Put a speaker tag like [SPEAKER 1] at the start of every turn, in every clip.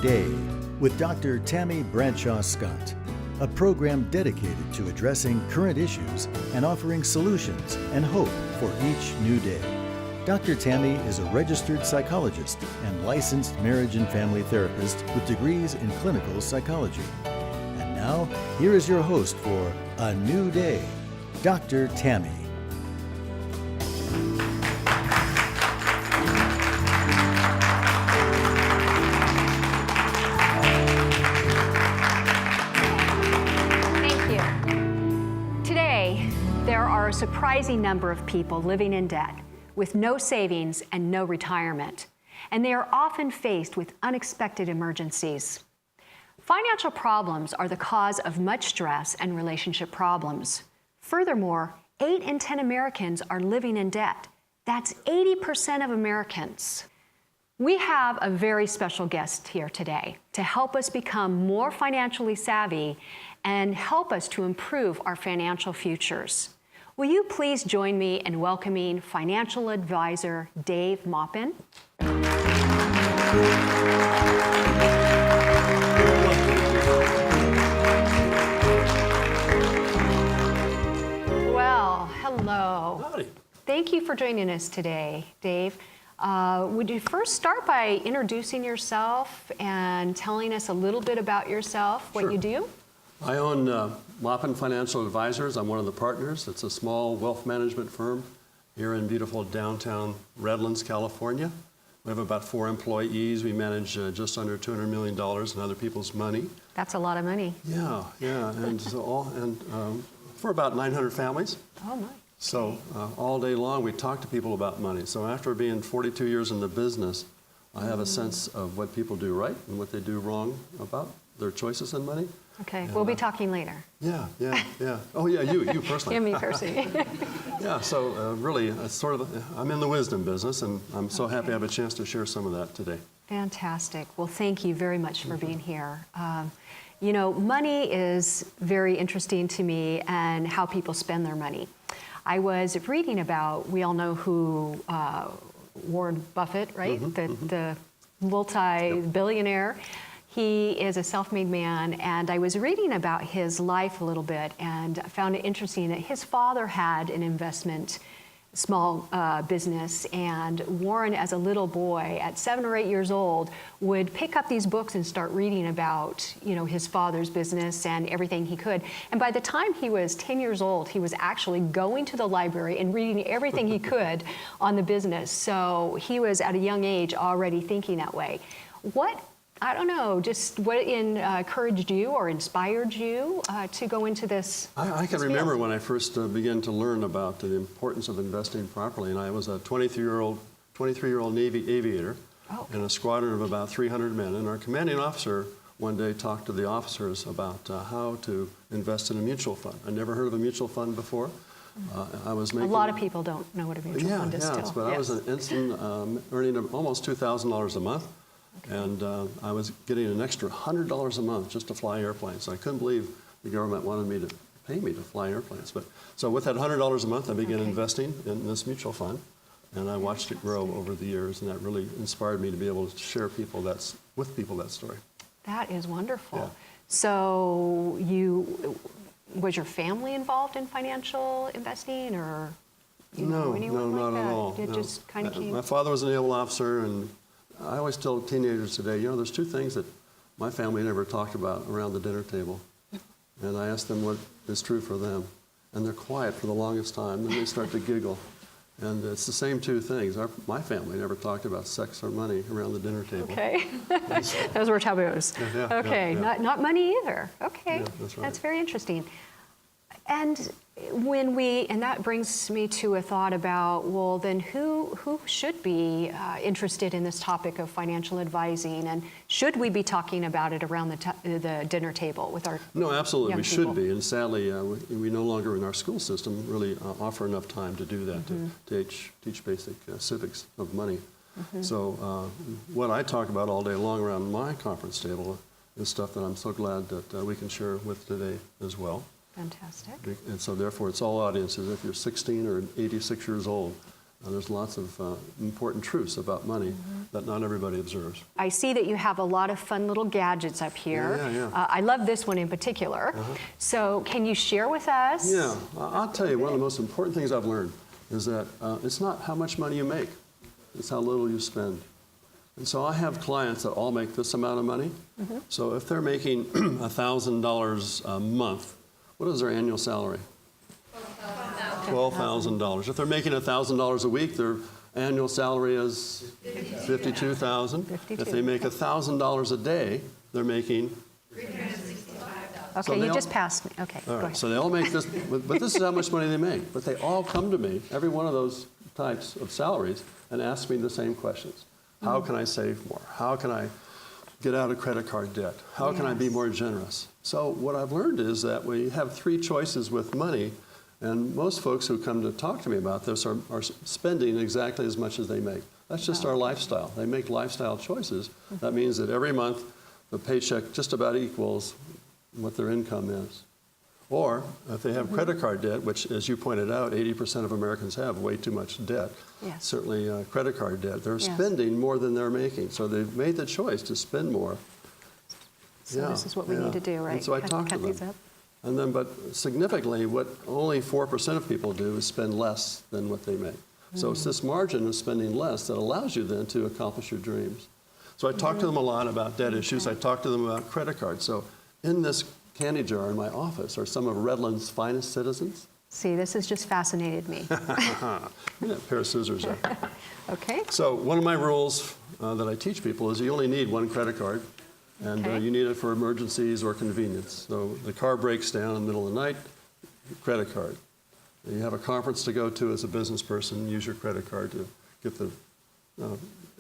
[SPEAKER 1] Day with Dr. Tammy Bradshaw-Scott, a program dedicated to addressing current issues and offering solutions and hope for each new day. Dr. Tammy is a registered psychologist and licensed marriage and family therapist with degrees in clinical psychology. And now, here is your host for A New Day, Dr. Tammy.
[SPEAKER 2] A surprising number of people living in debt with no savings and no retirement, and they are often faced with unexpected emergencies. Financial problems are the cause of much stress and relationship problems. Furthermore, 8 in 10 Americans are living in debt. That's 80% of Americans. We have a very special guest here today to help us become more financially savvy and help us to improve our financial futures. Will you please join me in welcoming financial advisor Dave Maupin? Well, hello.
[SPEAKER 3] Howdy.
[SPEAKER 2] Thank you for joining us today, Dave. Would you first start by introducing yourself and telling us a little bit about yourself, what you do?
[SPEAKER 3] I own Maupin Financial Advisors. I'm one of the partners. It's a small wealth management firm here in beautiful downtown Redlands, California. We have about 4 employees. We manage just under $200 million in other people's money.
[SPEAKER 2] That's a lot of money.
[SPEAKER 3] Yeah, and for about 900 families.
[SPEAKER 2] Oh my.
[SPEAKER 3] So all day long we talk to people about money. So after being 42 years in the business, I have a sense of what people do right and what they do wrong about their choices in money.
[SPEAKER 2] Okay, we'll be talking later.
[SPEAKER 3] Yeah. Oh yeah, you personally.
[SPEAKER 2] Yeah, me personally.
[SPEAKER 3] Yeah, so really, it's I'm in the wisdom business, and I'm so happy I have a chance to share some of that today.
[SPEAKER 2] Fantastic. Well, thank you very much for being here. You know, money is very interesting to me and how people spend their money. I was reading about, we all know who Warren Buffett, right? The multi-billionaire. He is a self-made man, and I was reading about his life a little bit and found it interesting that his father had an investment, small business, and Warren, as a little boy, at 7 or 8 years old, would pick up these books and start reading about, you know, his father's business and everything he could. And by the time he was 10 years old, he was actually going to the library and reading everything he could on the business. So he was at a young age already thinking that way. I don't know, just what encouraged you or inspired you to go into this?
[SPEAKER 3] I can remember when I first began to learn about the importance of investing properly, and I was a 23-year-old Navy aviator in a squadron of about 300 men, and our commanding officer one day talked to the officers about how to invest in a mutual fund. I never heard of a mutual fund before. I was making
[SPEAKER 2] a lot of people don't know what a mutual fund is still.
[SPEAKER 3] But I was an instant earning almost $2,000 a month. Okay. And I was getting an extra $100 a month just to fly airplanes. I couldn't believe the government wanted me to pay me to fly airplanes. So with that $100 a month, I began investing in this mutual fund, and I watched it grow over the years, and that really inspired me to be able to share with people that story.
[SPEAKER 2] That is wonderful.
[SPEAKER 3] Yeah.
[SPEAKER 2] So was your family involved in financial investing, or
[SPEAKER 3] no,
[SPEAKER 2] anyone
[SPEAKER 3] not
[SPEAKER 2] like
[SPEAKER 3] at
[SPEAKER 2] that?
[SPEAKER 3] all.
[SPEAKER 2] It just kind of came.
[SPEAKER 3] My father was a naval officer, and I always tell teenagers today, you know, there's 2 things that my family never talked about around the dinner table. And I ask them what is true for them. And they're quiet for the longest time. Then they start to giggle. And it's the same 2 things. My family never talked about sex or money around the dinner table.
[SPEAKER 2] Okay. Those were taboos. Okay.
[SPEAKER 3] Yeah.
[SPEAKER 2] Not money either. Okay.
[SPEAKER 3] Yeah, that's right.
[SPEAKER 2] That's very interesting. And and that brings me to a thought about, well, then who should be interested in this topic of financial advising, and should we be talking about it around the dinner table with our
[SPEAKER 3] No, absolutely,
[SPEAKER 2] young
[SPEAKER 3] we
[SPEAKER 2] people?
[SPEAKER 3] should be, and sadly, we no longer in our school system really offer enough time to do that, to teach basic civics of money. So what I talk about all day long around my conference table is stuff that I'm so glad that we can share with today as well.
[SPEAKER 2] Fantastic.
[SPEAKER 3] And so therefore it's all audiences. If you're 16 or 86 years old, There's lots of important truths about money that not everybody observes.
[SPEAKER 2] I see that you have a lot of fun little gadgets up here.
[SPEAKER 3] Yeah.
[SPEAKER 2] I love this one in particular. So can you share with us?
[SPEAKER 3] Yeah, I'll tell you, one of the most important things I've learned is that it's not how much money you make, it's how little you spend. And so I have clients that all make this amount of money. So if they're making $1,000 a month, what is their annual salary? $12,000. If they're making $1,000 a week, their annual salary is $52,000. If they make $1,000 a day, they're making
[SPEAKER 2] Okay,
[SPEAKER 3] So
[SPEAKER 2] you
[SPEAKER 3] they all-
[SPEAKER 2] just passed me. Okay,
[SPEAKER 3] All
[SPEAKER 2] go
[SPEAKER 3] right,
[SPEAKER 2] ahead.
[SPEAKER 3] so they all make this, but this is how much money they make. But they all come to me, every one of those types of salaries, and ask me the same questions. How can I save more? How can I get out of credit card debt? How can I be
[SPEAKER 2] Yes.
[SPEAKER 3] more generous? So what I've learned is that we have three choices with money, and most folks who come to talk to me about this are spending exactly as much as they make. That's just our lifestyle. They make lifestyle choices. That means that every month the paycheck just about equals what their income is. Or if they have credit card debt, which, as you pointed out, 80% of Americans have way too much debt,
[SPEAKER 2] Yes.
[SPEAKER 3] certainly credit card debt, they're
[SPEAKER 2] Yes.
[SPEAKER 3] spending more than they're making. So they've made the choice to spend more.
[SPEAKER 2] So this is what we need to do, right?
[SPEAKER 3] And so I
[SPEAKER 2] Cut-
[SPEAKER 3] talk to
[SPEAKER 2] cut these
[SPEAKER 3] them.
[SPEAKER 2] up.
[SPEAKER 3] And then, but significantly, what only 4% of people do is spend less than what they make. So it's this margin of spending less that allows you then to accomplish your dreams. So I talk to them a lot about debt issues. I talk to them about credit cards. So in this candy jar in my office are some of Redland's finest citizens.
[SPEAKER 2] See, this has just fascinated me.
[SPEAKER 3] Give me that pair of scissors there.
[SPEAKER 2] Okay.
[SPEAKER 3] So one of my rules that I teach people is you only need one credit card, and
[SPEAKER 2] Okay.
[SPEAKER 3] you need it for emergencies or convenience. So the car breaks down in the middle of the night, credit card. You have a conference to go to as a business person, use your credit card to get the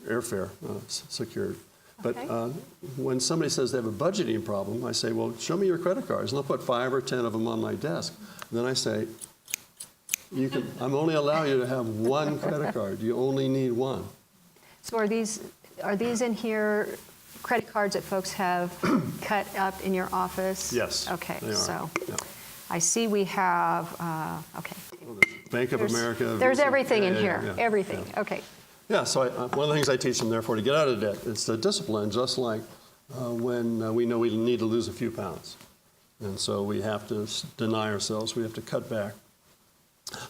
[SPEAKER 3] airfare secured. But
[SPEAKER 2] Okay.
[SPEAKER 3] when somebody says they have a budgeting problem, I say, well, show me your credit cards. And they'll put 5 or 10 of them on my desk. And then I say, I'm only allow you to have one credit card. You only need one.
[SPEAKER 2] So are these in here credit cards that folks have cut up in your office?
[SPEAKER 3] Yes,
[SPEAKER 2] Okay,
[SPEAKER 3] they are.
[SPEAKER 2] so
[SPEAKER 3] Yeah.
[SPEAKER 2] I see we have, okay.
[SPEAKER 3] Bank of America.
[SPEAKER 2] There's
[SPEAKER 3] Visa.
[SPEAKER 2] everything in
[SPEAKER 3] Yeah,
[SPEAKER 2] here,
[SPEAKER 3] yeah, yeah.
[SPEAKER 2] everything. Okay.
[SPEAKER 3] Yeah, so one of the things I teach them, therefore, to get out of debt, it's the discipline, just like when we know we need to lose a few pounds. And so we have to deny ourselves, we have to cut back.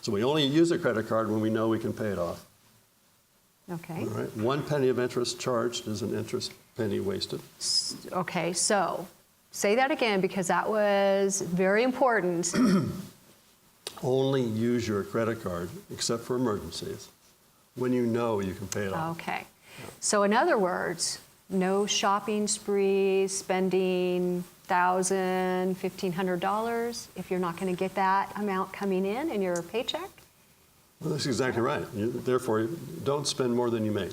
[SPEAKER 3] So we only use a credit card when we know we can pay it off.
[SPEAKER 2] Okay.
[SPEAKER 3] All right? 1 penny of interest charged is an interest penny wasted.
[SPEAKER 2] Okay, so say that again because that was very important.
[SPEAKER 3] Only use your credit card, except for emergencies, when you know you can pay it off.
[SPEAKER 2] Okay. So in other words, no shopping sprees, spending $1,000, $1,500 if you're not going to get that amount coming in your paycheck?
[SPEAKER 3] Well, that's exactly right. Therefore, don't spend more than you make.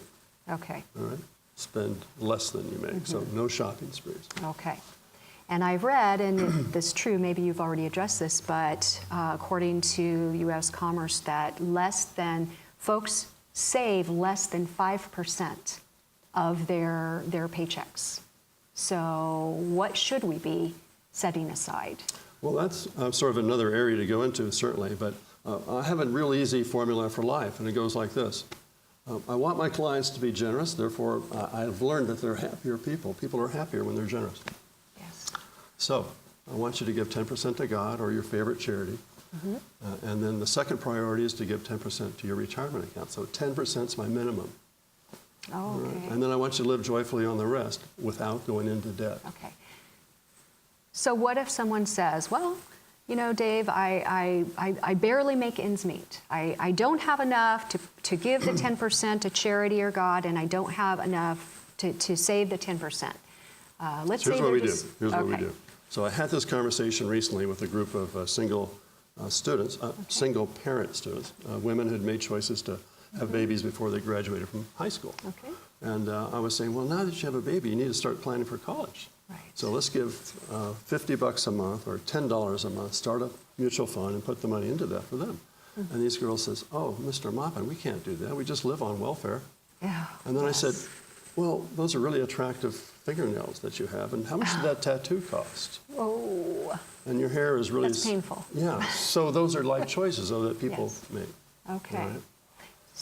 [SPEAKER 2] Okay.
[SPEAKER 3] All right? Spend less than you make. So no shopping sprees.
[SPEAKER 2] Okay. And I've read, and this is true, maybe you've already addressed this, but according to U.S. Commerce, that folks save less than 5% of their paychecks. So what should we be setting aside?
[SPEAKER 3] Well, that's sort of another area to go into, certainly. But I have a real easy formula for life, and it goes like this. I want my clients to be generous. Therefore, I've learned that they're happier people. People are happier when they're generous.
[SPEAKER 2] Yes.
[SPEAKER 3] So I want you to give 10% to God or your favorite charity. And then the second priority is to give 10% to your retirement account. So 10% is my minimum.
[SPEAKER 2] Oh,
[SPEAKER 3] All right?
[SPEAKER 2] okay.
[SPEAKER 3] And then I want you to live joyfully on the rest without going into debt.
[SPEAKER 2] Okay. So what if someone says, well, you know, Dave, I barely make ends meet. I don't have enough to give the 10% to charity or God, and I don't have enough to save the 10%. Let's
[SPEAKER 3] Here's
[SPEAKER 2] say
[SPEAKER 3] what we
[SPEAKER 2] they're
[SPEAKER 3] do.
[SPEAKER 2] just-
[SPEAKER 3] Here's what we
[SPEAKER 2] okay.
[SPEAKER 3] do. So I had this conversation recently with a group of single students, single parent students, women who had made choices to have babies before they graduated from high school.
[SPEAKER 2] Okay.
[SPEAKER 3] And I was saying, well, now that you have a baby, you need to start planning for college.
[SPEAKER 2] Right.
[SPEAKER 3] So let's give $50 a month or $10 a month, start a mutual fund and put the money into that for them. And these girls says, oh, Mr. Maupin, we can't do that. We just live on welfare.
[SPEAKER 2] Yeah.
[SPEAKER 3] And then
[SPEAKER 2] yes.
[SPEAKER 3] I said, well, those are really attractive fingernails that you have. And how much did that tattoo cost?
[SPEAKER 2] Oh,
[SPEAKER 3] And your hair is really...
[SPEAKER 2] That's painful.
[SPEAKER 3] Yeah. So those are life choices, though, that people
[SPEAKER 2] Yes.
[SPEAKER 3] make.
[SPEAKER 2] okay.
[SPEAKER 3] All right?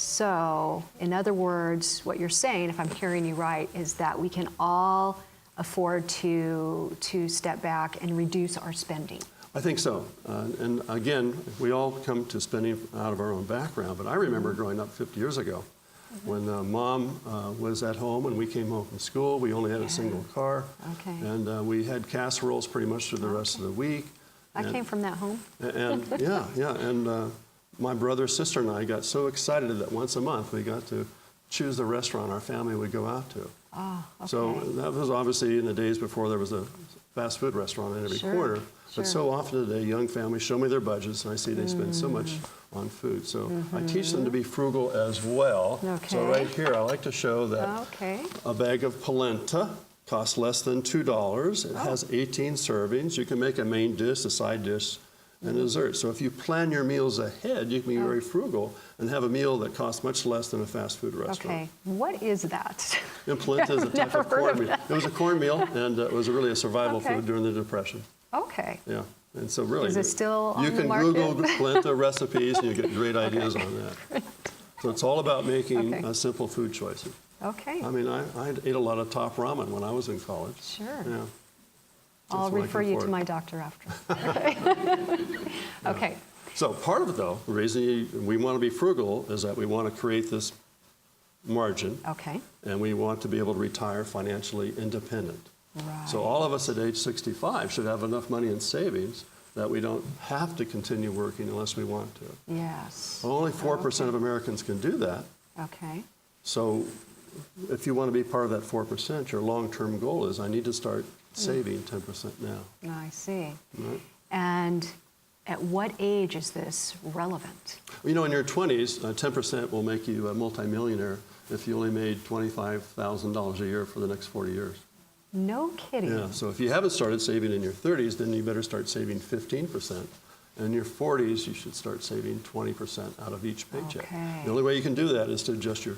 [SPEAKER 2] So, in other words, what you're saying, if I'm hearing you right, is that we can all afford to step back and reduce our spending.
[SPEAKER 3] I think so. And again, we all come to spending out of our own background, but I remember growing up 50 years ago when mom was at home and we came home from school. We only had a single car.
[SPEAKER 2] Okay.
[SPEAKER 3] And we had casseroles pretty much through the rest of the week.
[SPEAKER 2] I came from that home.
[SPEAKER 3] And yeah. And my brother, sister, and I got so excited that once a month we got to choose the restaurant our family would go out to.
[SPEAKER 2] Oh, okay.
[SPEAKER 3] So that was obviously in the days before there was a fast food restaurant in every corner.
[SPEAKER 2] Sure.
[SPEAKER 3] But so often today, young families show me their budgets, and I see they spend so much on food. So I teach them to be frugal as well.
[SPEAKER 2] Okay.
[SPEAKER 3] So right here, I like to show that a bag of polenta costs less than $2. It has 18 servings. You can make a main dish, a side dish, and a dessert. So if you plan your meals ahead, you can be very frugal and have a meal that costs much less than a fast food restaurant.
[SPEAKER 2] Okay, what is that?
[SPEAKER 3] And polenta is a type of cornmeal. It was a cornmeal, and it was really a survival
[SPEAKER 2] Okay.
[SPEAKER 3] food during the Depression.
[SPEAKER 2] Okay.
[SPEAKER 3] Yeah, and so really,
[SPEAKER 2] Is it still on
[SPEAKER 3] you
[SPEAKER 2] the
[SPEAKER 3] can
[SPEAKER 2] market?
[SPEAKER 3] Google polenta recipes and you get great ideas on that. So it's all about making simple food choices.
[SPEAKER 2] Okay.
[SPEAKER 3] I mean, I ate a lot of top ramen when I was in college.
[SPEAKER 2] Sure.
[SPEAKER 3] Yeah.
[SPEAKER 2] I'll
[SPEAKER 3] That's what I
[SPEAKER 2] refer
[SPEAKER 3] can
[SPEAKER 2] you to
[SPEAKER 3] afford.
[SPEAKER 2] my doctor after. Okay.
[SPEAKER 3] So part of it, though, the reason we want to be frugal is that we want to create this margin,
[SPEAKER 2] Okay.
[SPEAKER 3] and we want to be able to retire financially independent.
[SPEAKER 2] Right.
[SPEAKER 3] So all of us at age 65 should have enough money in savings that we don't have to continue working unless we want to.
[SPEAKER 2] Yes.
[SPEAKER 3] Only 4% of Americans can do that.
[SPEAKER 2] Okay.
[SPEAKER 3] So if you want to be part of that 4%, your long-term goal is I need to start saving 10% now.
[SPEAKER 2] I see.
[SPEAKER 3] Right?
[SPEAKER 2] And at what age is this relevant?
[SPEAKER 3] You know, in your 20s, 10% will make you a multimillionaire if you only made $25,000 a year for the next 40 years.
[SPEAKER 2] No kidding.
[SPEAKER 3] Yeah, so if you haven't started saving in your 30s, then you better start saving 15%. And in your 40s, you should start saving 20% out of each paycheck.
[SPEAKER 2] Okay.
[SPEAKER 3] The only way you can do that is to adjust your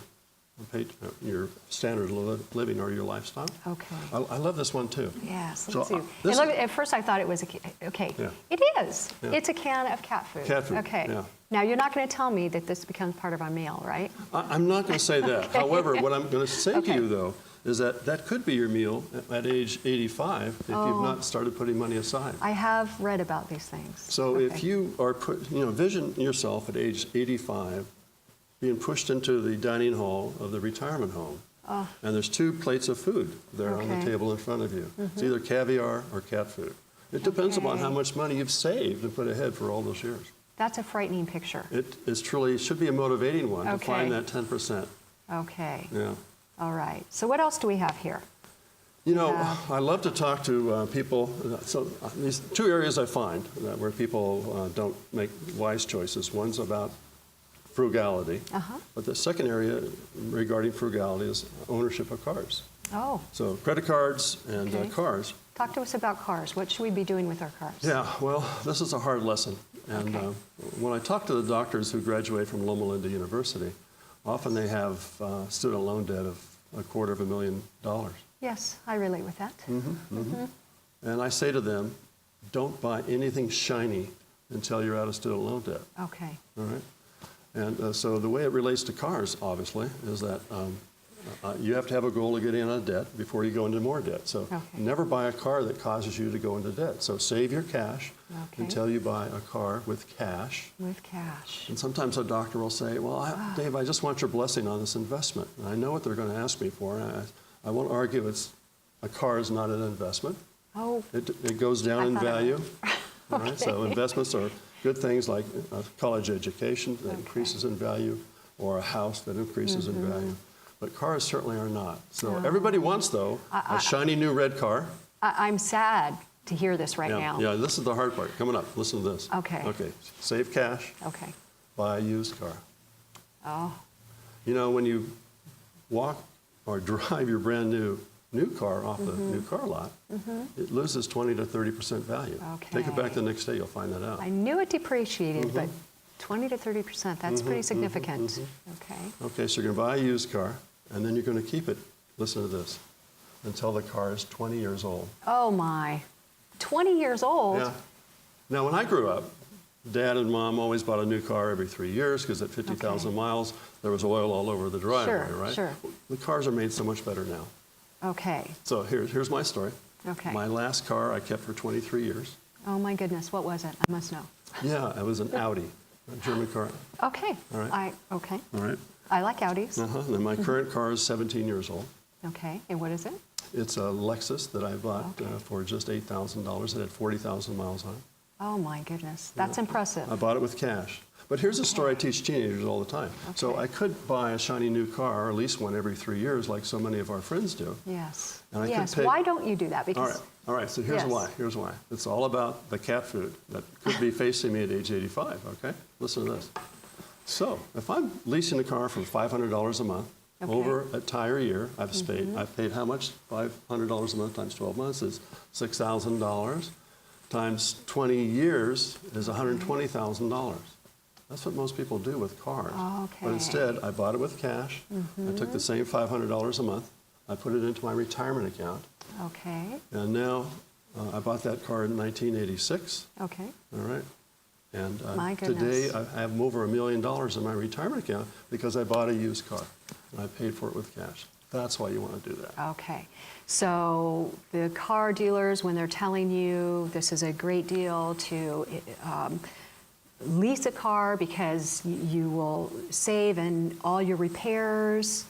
[SPEAKER 3] standard of living or your lifestyle.
[SPEAKER 2] Okay.
[SPEAKER 3] I love this one too.
[SPEAKER 2] Yes,
[SPEAKER 3] So,
[SPEAKER 2] let's see.
[SPEAKER 3] this
[SPEAKER 2] And look,
[SPEAKER 3] is-
[SPEAKER 2] at first I thought it was okay.
[SPEAKER 3] Yeah.
[SPEAKER 2] It is.
[SPEAKER 3] Yeah.
[SPEAKER 2] It's a can of cat food.
[SPEAKER 3] Cat food,
[SPEAKER 2] Okay.
[SPEAKER 3] yeah.
[SPEAKER 2] Now you're not going to tell me that this becomes part of our meal, right?
[SPEAKER 3] I'm not going to say that. However, what I'm going to say
[SPEAKER 2] Okay.
[SPEAKER 3] to you, though, is that that could be your meal at age 85 if you've not started putting money aside.
[SPEAKER 2] I have read about these things.
[SPEAKER 3] So if you are vision yourself at age 85 being pushed into the dining hall of the retirement home, and there's 2 plates of food there on the
[SPEAKER 2] Okay.
[SPEAKER 3] table in front of you. It's either caviar or cat food. It depends upon
[SPEAKER 2] Okay.
[SPEAKER 3] how much money you've saved and put ahead for all those years.
[SPEAKER 2] That's a frightening picture.
[SPEAKER 3] It is truly should be a motivating one to
[SPEAKER 2] Okay.
[SPEAKER 3] find that 10%.
[SPEAKER 2] Okay.
[SPEAKER 3] Yeah.
[SPEAKER 2] All right. So what else do we have here?
[SPEAKER 3] You know, I love to talk to people. So these 2 areas I find where people don't make wise choices. One's about frugality, but the second area regarding frugality is ownership of cars.
[SPEAKER 2] Oh,
[SPEAKER 3] So credit cards and
[SPEAKER 2] Okay.
[SPEAKER 3] cars.
[SPEAKER 2] talk to us about cars. What should we be doing with our cars?
[SPEAKER 3] Yeah, well, this is a hard lesson. And
[SPEAKER 2] Okay.
[SPEAKER 3] when I talk to the doctors who graduate from Loma Linda University, often they have student loan debt of $250,000.
[SPEAKER 2] Yes, I relate with that.
[SPEAKER 3] And I say to them, don't buy anything shiny until you're out of student loan debt.
[SPEAKER 2] Okay.
[SPEAKER 3] All right? And so the way it relates to cars, obviously, is that you have to have a goal to get out of debt before you go into more debt. So
[SPEAKER 2] Okay.
[SPEAKER 3] never buy a car that causes you to go into debt. So save your cash
[SPEAKER 2] Okay.
[SPEAKER 3] until you buy a car with cash.
[SPEAKER 2] With cash.
[SPEAKER 3] And sometimes a doctor will say, well, Dave, I just want your blessing on this investment. And I know what they're going to ask me for. And I won't argue a car is not an investment.
[SPEAKER 2] Oh,
[SPEAKER 3] It goes down
[SPEAKER 2] I
[SPEAKER 3] in
[SPEAKER 2] thought it
[SPEAKER 3] value.
[SPEAKER 2] was.
[SPEAKER 3] All right, so investments are good things like a college education that increases in value, or a house that increases in value. But cars certainly are not. So everybody wants, though, a shiny new red car.
[SPEAKER 2] I'm sad to hear this right now.
[SPEAKER 3] Yeah, this is the hard part. Coming up, listen to this.
[SPEAKER 2] Okay.
[SPEAKER 3] Okay, save cash,
[SPEAKER 2] Okay.
[SPEAKER 3] buy a used car.
[SPEAKER 2] Oh,
[SPEAKER 3] You know, when you walk or drive your brand new car off the new car lot, it loses 20 to 30% value. Take it back
[SPEAKER 2] Okay.
[SPEAKER 3] the next day, you'll find that out.
[SPEAKER 2] I knew it depreciated, but 20 to 30%, that's pretty significant. Okay.
[SPEAKER 3] Okay, so you're going to buy a used car, and then you're going to keep it, listen to this, until the car is 20 years old.
[SPEAKER 2] Oh my, 20 years old?
[SPEAKER 3] Yeah. Now, when I grew up, Dad and Mom always bought a new car every 3 years because at 50,000 miles, there was oil all over the driveway,
[SPEAKER 2] Sure,
[SPEAKER 3] right?
[SPEAKER 2] sure.
[SPEAKER 3] The cars are made so much better now.
[SPEAKER 2] Okay.
[SPEAKER 3] So here's my story.
[SPEAKER 2] Okay.
[SPEAKER 3] My last car I kept for 23 years.
[SPEAKER 2] Oh my goodness, what was it? I must know.
[SPEAKER 3] Yeah, it was an Audi, a German car.
[SPEAKER 2] Okay.
[SPEAKER 3] All right.
[SPEAKER 2] Okay.
[SPEAKER 3] All right.
[SPEAKER 2] I like Audis.
[SPEAKER 3] And then my current car is 17 years old.
[SPEAKER 2] Okay. And what is it?
[SPEAKER 3] It's a Lexus that I bought for just $8,000. It had 40,000 miles on it.
[SPEAKER 2] Oh my goodness, that's impressive.
[SPEAKER 3] I bought it with cash. But here's a story I teach teenagers all the time. So I could buy a shiny new car, or at least one every 3 years, like so many of our friends do.
[SPEAKER 2] Yes.
[SPEAKER 3] And I could
[SPEAKER 2] yes.
[SPEAKER 3] pay-
[SPEAKER 2] Why don't you do that? Because
[SPEAKER 3] All right. So here's
[SPEAKER 2] Yes.
[SPEAKER 3] why. Here's why. It's all about the cat food that could be facing me at age 85. Okay. Listen to this. So if I'm leasing a car for $500 a month over a entire year, I've paid how much? $500 a month times 12 months is $6,000 times 20 years is $120,000. That's what most people do with cars.
[SPEAKER 2] Okay.
[SPEAKER 3] But instead, I bought it with cash. I took the same $500 a month. I put it into my retirement account.
[SPEAKER 2] Okay.
[SPEAKER 3] And now, I bought that car in 1986.
[SPEAKER 2] Okay.
[SPEAKER 3] All right. And
[SPEAKER 2] My
[SPEAKER 3] today,
[SPEAKER 2] goodness.
[SPEAKER 3] I have over $1 million in my retirement account because I bought a used car. And I paid for it with cash. That's why you want to do that.
[SPEAKER 2] Okay. So the car dealers, when they're telling you this is a great deal to lease a car because you will save in all your repairs,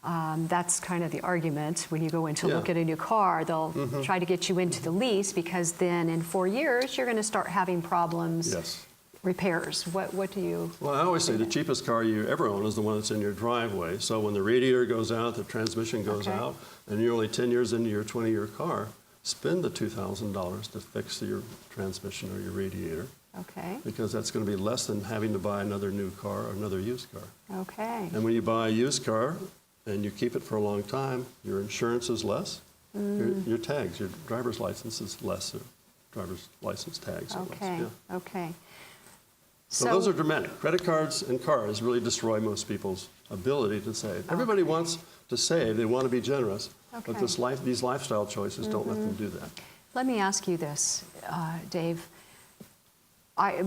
[SPEAKER 2] that's kind of the argument when you go in to look at a new car. They'll try to get you into the lease because then in 4 years you're going to start having problems.
[SPEAKER 3] Yes.
[SPEAKER 2] Repairs. What do you?
[SPEAKER 3] Well, I always say the cheapest car you ever own is the one that's in your driveway. So when the radiator goes out, the transmission goes out, and you're only 10 years into your 20-year car, spend the $2,000 to fix your transmission or your radiator.
[SPEAKER 2] Okay.
[SPEAKER 3] Because that's going to be less than having to buy another new car or another used car.
[SPEAKER 2] Okay.
[SPEAKER 3] And when you buy a used car and you keep it for a long time, your insurance is less, your tags, your driver's license is less, or driver's license tags are less.
[SPEAKER 2] Okay.
[SPEAKER 3] Yeah.
[SPEAKER 2] Okay.
[SPEAKER 3] So those are dramatic. Credit cards and cars really destroy most people's ability to save. Everybody wants to save, they want to be generous, but these lifestyle choices don't let them do that.
[SPEAKER 2] Let me ask you this, Dave.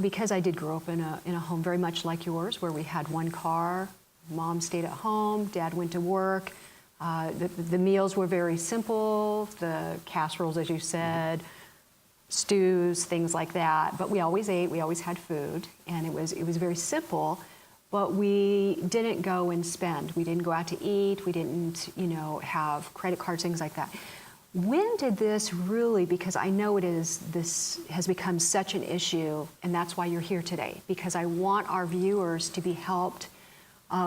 [SPEAKER 2] Because I did grow up in a home very much like yours, where we had one car, Mom stayed at home, Dad went to work. The meals were very simple, the casseroles, as you said, stews, things like that. But we always ate, we always had food, and it was very simple. But we didn't go and spend. We didn't go out to eat. We didn't, have credit cards, things like that. When did this really, because I know this has become such an issue, and that's why you're here today, because I want our viewers to be helped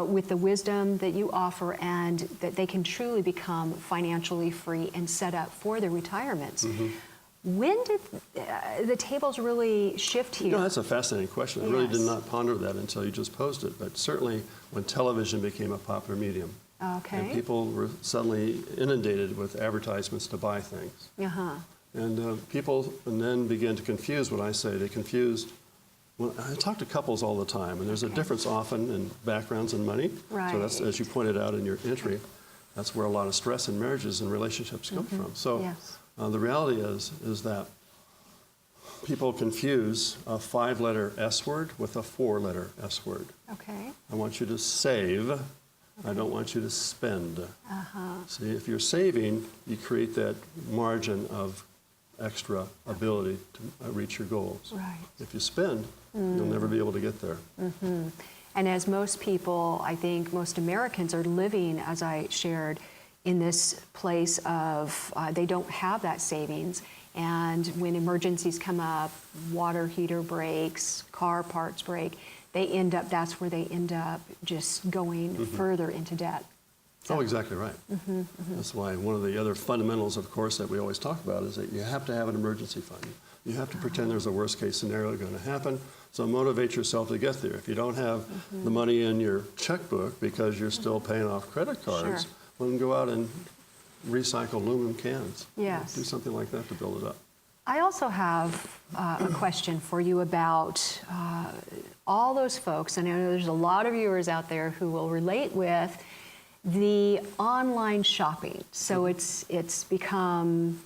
[SPEAKER 2] with the wisdom that you offer and that they can truly become financially free and set up for their retirements. When did the tables really shift here?
[SPEAKER 3] That's a fascinating question. I really did not ponder that until you just posed it. But certainly when television became a popular medium, and people were suddenly inundated with advertisements to buy things. And people then began to confuse what I say. They confused. Well, I talk to couples all the time, and there's a difference often in backgrounds and money.
[SPEAKER 2] Right.
[SPEAKER 3] So that's, as you pointed out in your entry, that's where a lot of stress in marriages and relationships come from. So the reality is that people confuse a 5-letter S word with a 4-letter S word.
[SPEAKER 2] Okay.
[SPEAKER 3] I want you to save. I don't want you to spend. See, if you're saving, you create that margin of extra ability to reach your goals.
[SPEAKER 2] Right.
[SPEAKER 3] If you spend, you'll never be able to get there.
[SPEAKER 2] And as most people, I think most Americans are living, as I shared, in this place of they don't have that savings. And when emergencies come up, water heater breaks, car parts break, that's where they end up just going further into debt.
[SPEAKER 3] Oh, exactly right. That's why one of the other fundamentals, of course, that we always talk about is that you have to have an emergency fund. You have to pretend there's a worst case scenario going to happen. So motivate yourself to get there. If you don't have the money in your checkbook because you're still paying off credit cards, well, then go out and recycle aluminum cans.
[SPEAKER 2] Yes.
[SPEAKER 3] Do something like that to build it up.
[SPEAKER 2] I also have a question for you about all those folks, and I know there's a lot of viewers out there who will relate with the online shopping. So it's become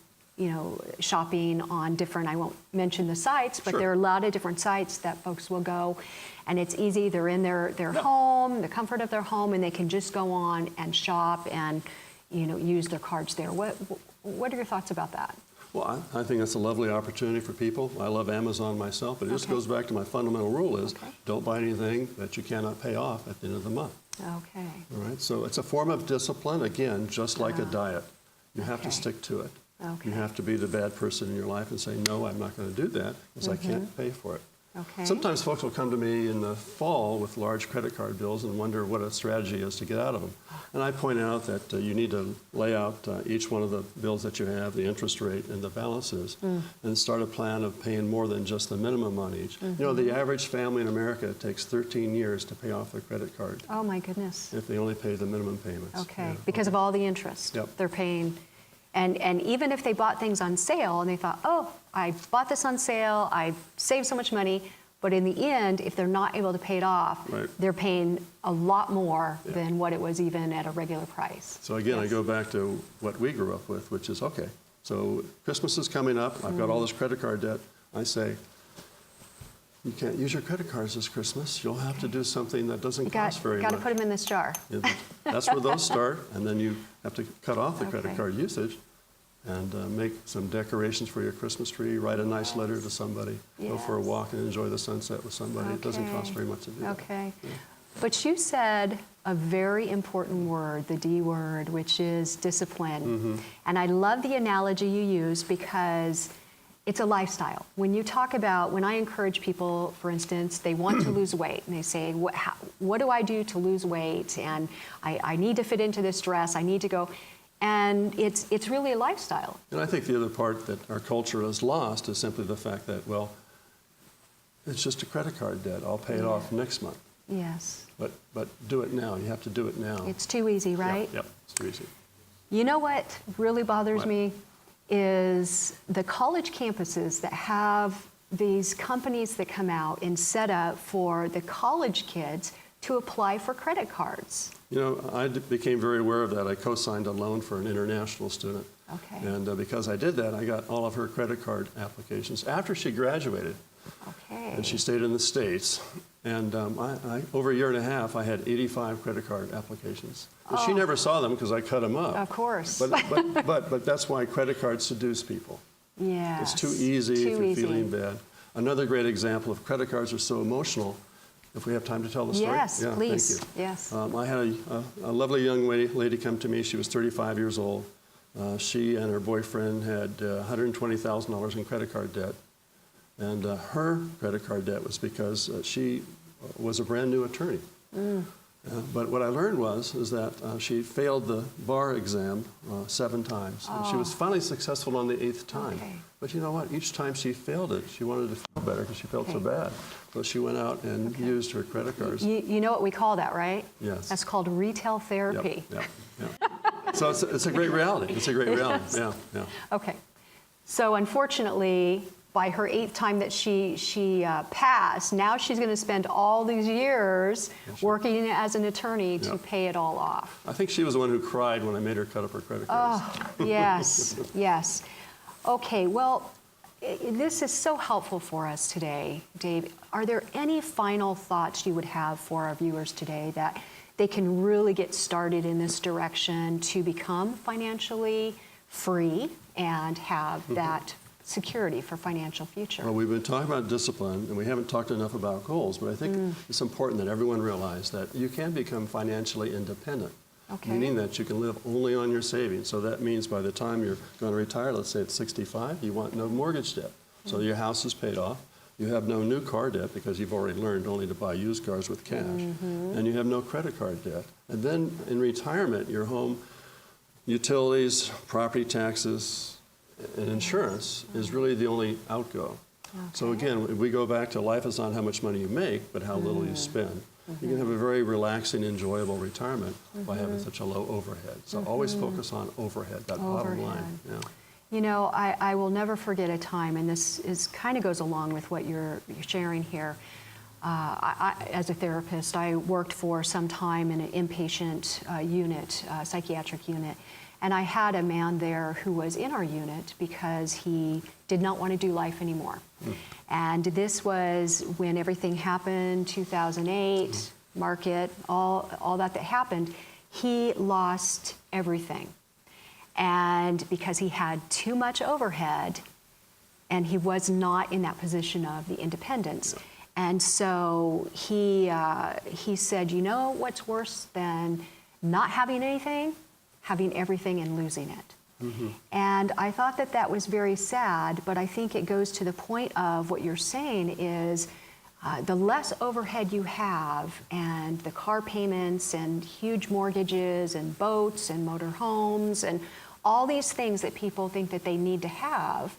[SPEAKER 2] shopping on different, I won't mention the sites, but
[SPEAKER 3] Sure.
[SPEAKER 2] there are a lot of different sites that folks will go, and it's easy. They're in their home, the comfort of their home, and they can just go on and shop and use their cards there. What are your thoughts about that?
[SPEAKER 3] Well, I think that's a lovely opportunity for people. I love Amazon myself, but it just
[SPEAKER 2] Okay.
[SPEAKER 3] goes back to my fundamental rule is
[SPEAKER 2] Okay.
[SPEAKER 3] don't buy anything that you cannot pay off at the end of the month.
[SPEAKER 2] Okay.
[SPEAKER 3] All right, so it's a form of discipline, again, just like a diet. You have to
[SPEAKER 2] Okay.
[SPEAKER 3] stick to it.
[SPEAKER 2] Okay.
[SPEAKER 3] You have to be the bad person in your life and say, no, I'm not going to do that because I can't pay for it.
[SPEAKER 2] Okay.
[SPEAKER 3] Sometimes folks will come to me in the fall with large credit card bills and wonder what a strategy is to get out of them. And I point out that you need to lay out each one of the bills that you have, the interest rate and the balances, and start a plan of paying more than just the minimum on each. The average family in America takes 13 years to pay off their credit card
[SPEAKER 2] Oh my goodness.
[SPEAKER 3] if they only pay the minimum payments.
[SPEAKER 2] Okay.
[SPEAKER 3] Yeah,
[SPEAKER 2] Because of all the interest
[SPEAKER 3] Yep.
[SPEAKER 2] they're paying. And even if they bought things on sale and they thought, oh, I bought this on sale, I saved so much money, but in the end, if they're not able to pay it off,
[SPEAKER 3] Right.
[SPEAKER 2] they're paying a lot more than what it was even at a regular price.
[SPEAKER 3] So again, I
[SPEAKER 2] Yes.
[SPEAKER 3] go back to what we grew up with, which is, okay, so Christmas is coming up, I've got all this credit card debt. I say, you can't use your credit cards this Christmas. You'll have to do something that doesn't
[SPEAKER 2] You
[SPEAKER 3] cost very
[SPEAKER 2] got to
[SPEAKER 3] much.
[SPEAKER 2] put them in this jar.
[SPEAKER 3] Yeah, that's where those start, and then you have to cut off the credit
[SPEAKER 2] Okay.
[SPEAKER 3] card usage and make some decorations for your Christmas tree, write a nice letter to somebody, go for a
[SPEAKER 2] Yes.
[SPEAKER 3] walk and enjoy the sunset with somebody. It doesn't cost
[SPEAKER 2] Okay.
[SPEAKER 3] very much to do that.
[SPEAKER 2] Okay. But you said a very important word, the D word, which is discipline. And I love the analogy you use because it's a lifestyle. When I encourage people, for instance, they want to lose weight, and they say, what do I do to lose weight? And I need to fit into this dress, I need to go. And it's really a lifestyle.
[SPEAKER 3] And I think the other part that our culture has lost is simply the fact that, well, it's just a credit card debt. I'll pay it off next month.
[SPEAKER 2] Yes.
[SPEAKER 3] But do it now. You have to do it now.
[SPEAKER 2] It's too easy, right?
[SPEAKER 3] Yep, it's too easy.
[SPEAKER 2] You know what really bothers
[SPEAKER 3] What?
[SPEAKER 2] me is the college campuses that have these companies that come out and set up for the college kids to apply for credit cards.
[SPEAKER 3] I became very aware of that. I co-signed a loan for an international student.
[SPEAKER 2] Okay.
[SPEAKER 3] And because I did that, I got all of her credit card applications after she graduated.
[SPEAKER 2] Okay.
[SPEAKER 3] And she stayed in the States. And over a year and a half, I had 85 credit card applications. But she never saw them because I cut them up.
[SPEAKER 2] Of course.
[SPEAKER 3] But that's why credit cards seduce people.
[SPEAKER 2] Yes.
[SPEAKER 3] It's too easy if you're
[SPEAKER 2] easy.
[SPEAKER 3] feeling bad. Another great example of credit cards are so emotional. If we have time to tell the story?
[SPEAKER 2] Yes,
[SPEAKER 3] Yeah,
[SPEAKER 2] please.
[SPEAKER 3] Thank you.
[SPEAKER 2] Yes.
[SPEAKER 3] I had a lovely young lady come to me. She was 35 years old. She and her boyfriend had $120,000 in credit card debt. And her credit card debt was because she was a brand new attorney. But what I learned is that she failed the bar exam 7 times. And she was finally successful on the 8th time.
[SPEAKER 2] Okay.
[SPEAKER 3] But you know what? Each time she failed it, she wanted to feel better because she felt so bad. So she went out and used her credit cards.
[SPEAKER 2] You know what we call that, right?
[SPEAKER 3] Yes.
[SPEAKER 2] That's called retail therapy.
[SPEAKER 3] Yep. So it's a great reality. It's a great reality.
[SPEAKER 2] Yes.
[SPEAKER 3] Yeah.
[SPEAKER 2] Okay. So unfortunately, by her 8th time that she passed, now she's going to spend all these years working as an attorney to pay it all off.
[SPEAKER 3] I think she was the one who cried when I made her cut up her credit cards.
[SPEAKER 2] Oh, yes, yes. Okay, well, this is so helpful for us today, Dave. Are there any final thoughts you would have for our viewers today that they can really get started in this direction to become financially free and have that security for financial future?
[SPEAKER 3] Well, we've been talking about discipline, and we haven't talked enough about goals, but I think it's important that everyone realize that you can become financially independent, meaning that you can live only on your savings. So that means by the time you're going to retire, let's say at 65, you want no mortgage debt. So your house is paid off. You have no new car debt because you've already learned only to buy used cars with cash. And you have no credit card debt. And then in retirement, your home utilities, property taxes, and insurance is really the only outgo. So again, we go back to life is not how much money you make, but how little you spend. You can have a very relaxing, enjoyable retirement by having such a low overhead. So always focus on overhead, that bottom line. Yeah.
[SPEAKER 2] You know, I will never forget a time, and this kind of goes along with what you're sharing here. As a therapist, I worked for some time in an inpatient unit, psychiatric unit, And I had a man there who was in our unit because he did not want to do life anymore. And this was when everything happened, 2008, market, all that happened. He lost everything. And because he had too much overhead, and he was not in that position of the independence. And so he said, you know what's worse than not having anything? Having everything and losing it. And I thought that that was very sad, but I think it goes to the point of what you're saying is the less overhead you have and the car payments and huge mortgages and boats and motor homes and all these things that people think that they need to have,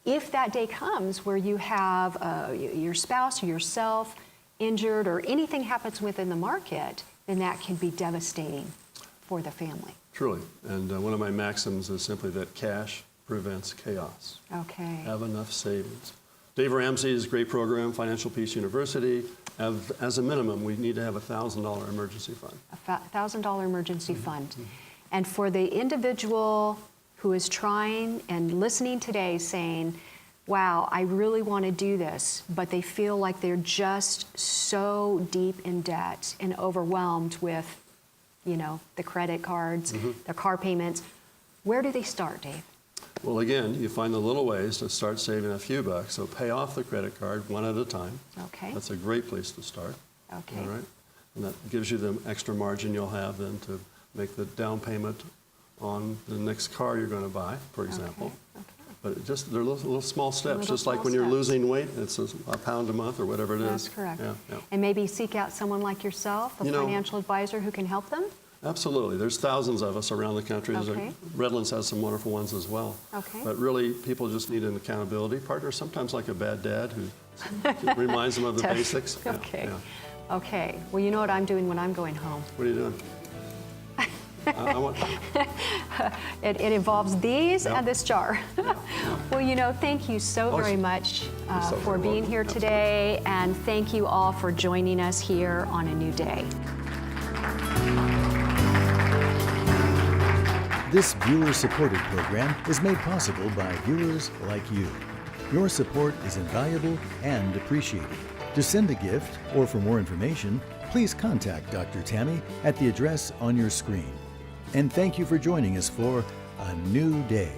[SPEAKER 2] if that day comes where you have your spouse or yourself injured or anything happens within the market, then that can be devastating for the family.
[SPEAKER 3] Truly. And one of my maxims is simply that cash prevents chaos.
[SPEAKER 2] Okay.
[SPEAKER 3] Have enough savings. Dave Ramsey's great program, Financial Peace University, as a minimum, we need to have a $1,000 emergency fund.
[SPEAKER 2] A $1,000 emergency fund. And for the individual who is trying and listening today saying, wow, I really want to do this, but they feel like they're just so deep in debt and overwhelmed with, you know, the credit cards, the car payments. Where do they start, Dave?
[SPEAKER 3] Well, again, you find the little ways to start saving a few bucks. So pay off the credit card one at a time.
[SPEAKER 2] Okay.
[SPEAKER 3] That's a great place to start.
[SPEAKER 2] Okay.
[SPEAKER 3] All right. And that gives you the extra margin you'll have then to make the down payment on the next car you're going to buy, for example.
[SPEAKER 2] Okay.
[SPEAKER 3] But they're little small steps,
[SPEAKER 2] Little
[SPEAKER 3] just like
[SPEAKER 2] small
[SPEAKER 3] when you're
[SPEAKER 2] steps.
[SPEAKER 3] losing weight, it's a pound a month or whatever it is.
[SPEAKER 2] That's correct.
[SPEAKER 3] Yeah, yeah.
[SPEAKER 2] And maybe seek out someone like yourself, a
[SPEAKER 3] You know-
[SPEAKER 2] financial advisor who can help them?
[SPEAKER 3] Absolutely. There's thousands of us around the country.
[SPEAKER 2] Okay.
[SPEAKER 3] Redlands has some wonderful ones as well.
[SPEAKER 2] Okay.
[SPEAKER 3] But really, people just need an accountability partner, sometimes like a bad dad who reminds them of the basics. Yeah,
[SPEAKER 2] Okay.
[SPEAKER 3] yeah.
[SPEAKER 2] Okay. Well, you know what I'm doing when I'm going home?
[SPEAKER 3] What are you doing? I want,
[SPEAKER 2] It involves these
[SPEAKER 3] Yeah.
[SPEAKER 2] and this jar. Well, you know, thank you so
[SPEAKER 3] Oh,
[SPEAKER 2] very much
[SPEAKER 3] so
[SPEAKER 2] for
[SPEAKER 3] very
[SPEAKER 2] being
[SPEAKER 3] welcome.
[SPEAKER 2] here today, and thank you all for joining us here on A New Day.
[SPEAKER 1] This viewer-supported program is made possible by viewers like you. Your support is invaluable and appreciated. To send a gift or for more information, please contact Dr. Tammy at the address on your screen. And thank you for joining us for A New Day.